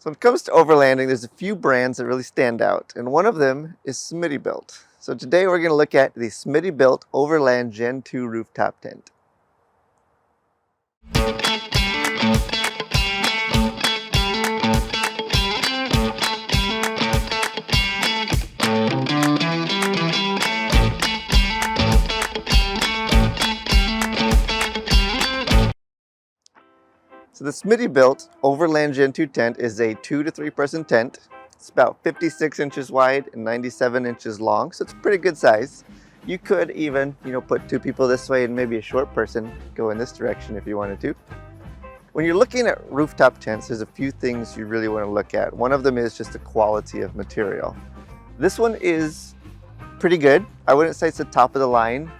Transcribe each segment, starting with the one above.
So when it comes to overlanding, there's a few brands that really stand out, and one of them is Smittybilt. So today we're going to look at the Smittybilt Overland Gen2 Rooftop Tent. So the Smittybilt Overland Gen2 tent is a 2 to 3 person tent. It's about 56 inches wide and 97 inches long, so it's a pretty good size. You could even, put 2 people this way and maybe a short person go in this direction if you wanted to. When you're looking at rooftop tents, there's a few things you really want to look at. One of them is just the quality of material. This one is pretty good. I wouldn't say it's the top of the line.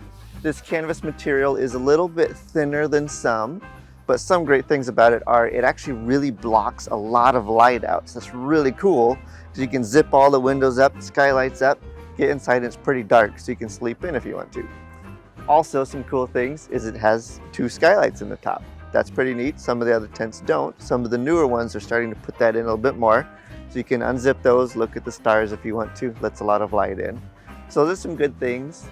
This canvas material is a little bit thinner than some. But some great things about it are it actually really blocks a lot of light out. So that's really cool because you can zip all the windows up, skylights up, get inside and it's pretty dark so you can sleep in if you want to. Also, some cool things is it has 2 skylights in the top. That's pretty neat. Some of the other tents don't. Some of the newer ones are starting to put that in a little bit more. So you can unzip those, look at the stars if you want to. Lets a lot of light in. So there's some good things.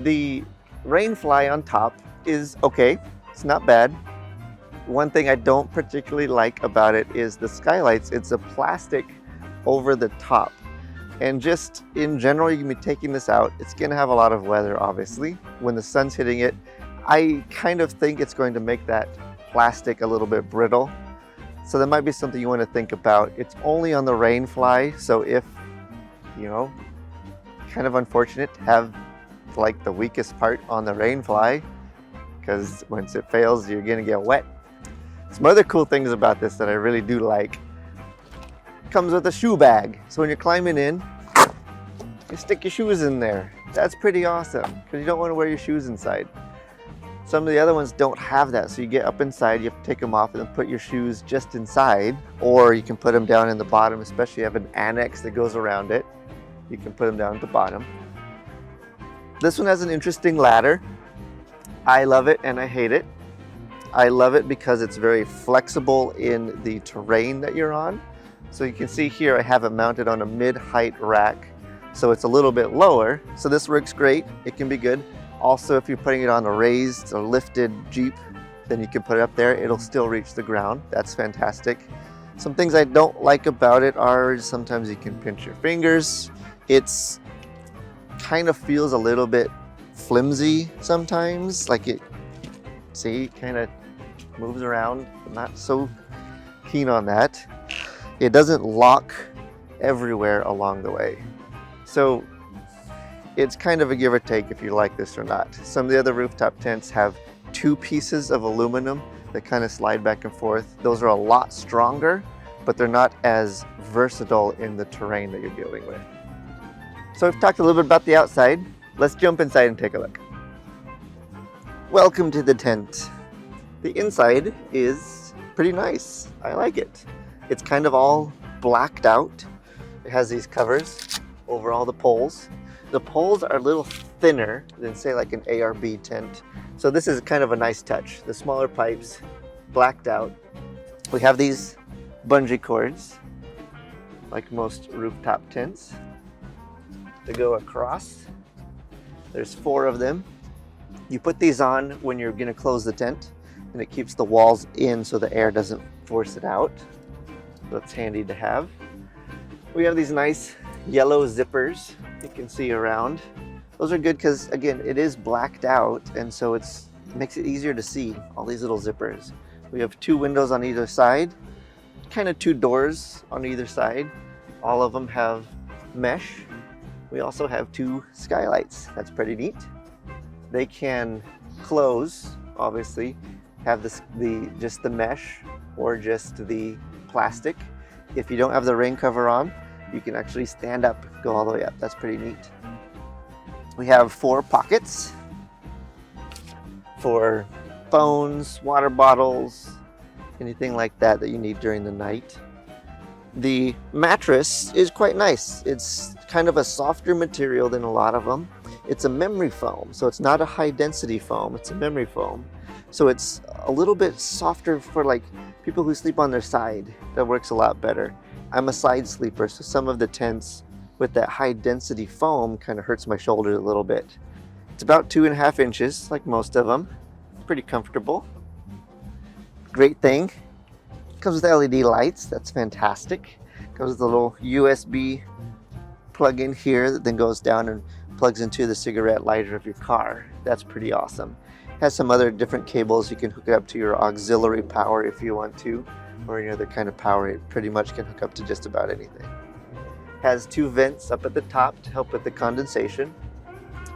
The rain fly on top is okay. It's not bad. One thing I don't particularly like about it is the skylights. It's a plastic over the top. And just in general, you can be taking this out. It's going to have a lot of weather, obviously. When the sun's hitting it, I kind of think it's going to make that plastic a little bit brittle. So that might be something you want to think about. It's only on the rain fly. So if, kind of unfortunate to have like the weakest part on the rain fly, because once it fails, you're going to get wet. Some other cool things about this that I really do like. Comes with a shoe bag. So when you're climbing in, you stick your shoes in there. That's pretty awesome because you don't want to wear your shoes inside. Some of the other ones don't have that. So you get up inside, you have to take them off and then put your shoes just inside. Or you can put them down in the bottom, especially if you have an annex that goes around it. You can put them down at the bottom. This one has an interesting ladder. I love it and I hate it. I love it because it's very flexible in the terrain that you're on. So you can see here I have it mounted on a mid-height rack. So it's a little bit lower. So this works great. It can be good. Also, if you're putting it on a raised or lifted Jeep, then you can put it up there. It'll still reach the ground. That's fantastic. Some things I don't like about it are sometimes you can pinch your fingers. It's kind of feels a little bit flimsy sometimes. Like it, see, kind of moves around. I'm not so keen on that. It doesn't lock everywhere along the way. So it's kind of a give or take if you like this or not. Some of the other rooftop tents have 2 pieces of aluminum that kind of slide back and forth. Those are a lot stronger, but they're not as versatile in the terrain that you're dealing with. So we've talked a little bit about the outside. Let's jump inside and take a look. Welcome to the tent. The inside is pretty nice. I like it. It's kind of all blacked out. It has these covers over all the poles. The poles are a little thinner than say like an ARB tent. So this is kind of a nice touch. The smaller pipes blacked out. We have these bungee cords like most rooftop tents to go across. There's 4 of them. You put these on when you're going to close the tent, and it keeps the walls in so the air doesn't force it out. So it's handy to have. We have these nice yellow zippers you can see around. Those are good because, again, it is blacked out, and so it makes it easier to see all these little zippers. We have 2 windows on either side, kind of 2 doors on either side. All of them have mesh. We also have 2 skylights. That's pretty neat. They can close, obviously, have just the mesh or just the plastic. If you don't have the rain cover on, you can actually stand up, go all the way up. That's pretty neat. We have 4 pockets for phones, water bottles, anything like that that you need during the night. The mattress is quite nice. It's kind of a softer material than a lot of them. It's a memory foam, so it's not a high density foam, it's a memory foam. So it's a little bit softer for like people who sleep on their side. That works a lot better. I'm a side sleeper, so some of the tents with that high density foam kind of hurts my shoulders a little bit. It's about 2.5 inches, like most of them. Pretty comfortable. Great thing. Comes with LED lights, that's fantastic. Comes with a little USB plug-in here that then goes down and plugs into the cigarette lighter of your car. That's pretty awesome. Has some other different cables. You can hook it up to your auxiliary power if you want to, or any other kind of power. It pretty much can hook up to just about anything. Has 2 vents up at the top to help with the condensation.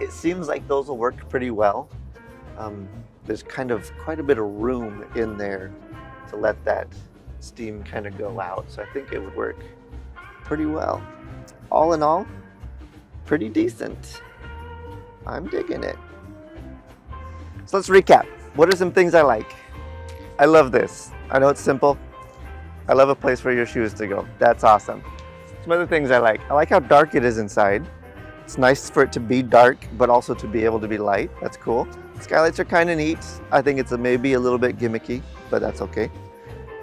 It seems like those will work pretty well. There's kind of quite a bit of room in there to let that steam kind of go out, so I think it would work pretty well. All in all, pretty decent. I'm digging it. So let's recap. What are some things I like? I love this. I know it's simple. I love a place for your shoes to go. That's awesome. Some other things I like how dark it is inside. It's nice for it to be dark, but also to be able to be light. That's cool. Skylights are kind of neat. I think it's maybe a little bit gimmicky, but that's okay.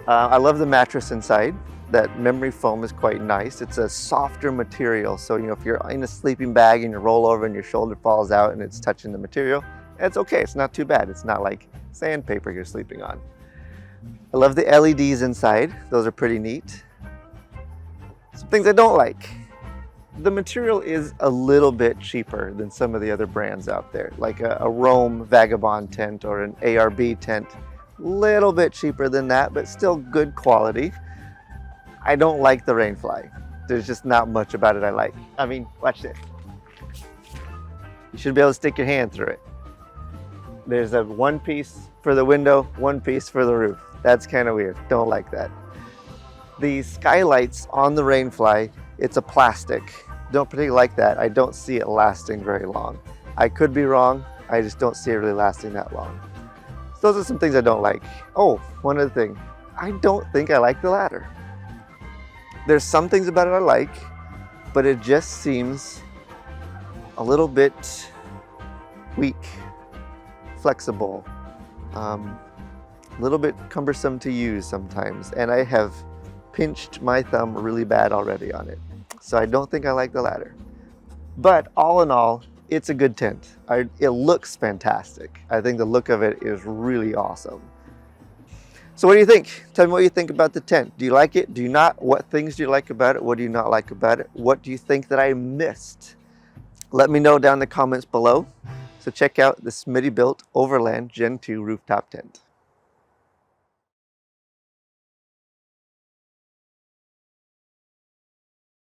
I love the mattress inside. That memory foam is quite nice. It's a softer material, so if you're in a sleeping bag and you roll over and your shoulder falls out and it's touching the material, it's okay. It's not too bad. It's not like sandpaper you're sleeping on. I love the LEDs inside. Those are pretty neat. Some things I don't like. The material is a little bit cheaper than some of the other brands out there, like a ROAM Vagabond tent or an ARB tent. Little bit cheaper than that, but still good quality. I don't like the Rainfly. There's just not much about it I like. I mean, watch this. You should be able to stick your hand through it. There's a one piece for the window, one piece for the roof. That's kind of weird. Don't like that. The skylights on the Rainfly, it's a plastic. Don't particularly like that. I don't see it lasting very long. I could be wrong. I just don't see it really lasting that long. So those are some things I don't like. Oh, one other thing. I don't think I like the ladder. There's some things about it I like, but it just seems a little bit weak, flexible, a little bit cumbersome to use sometimes, and I have pinched my thumb really bad already on it. So I don't think I like the ladder. But all in all, it's a good tent. It looks fantastic. I think the look of it is really awesome. So what do you think? Tell me what you think about the tent. Do you like it? Do you not? What things do you like about it? What do you not like about it? What do you think that I missed? Let me know down in the comments below. So check out the Smittybilt Overland Gen2 Rooftop tent.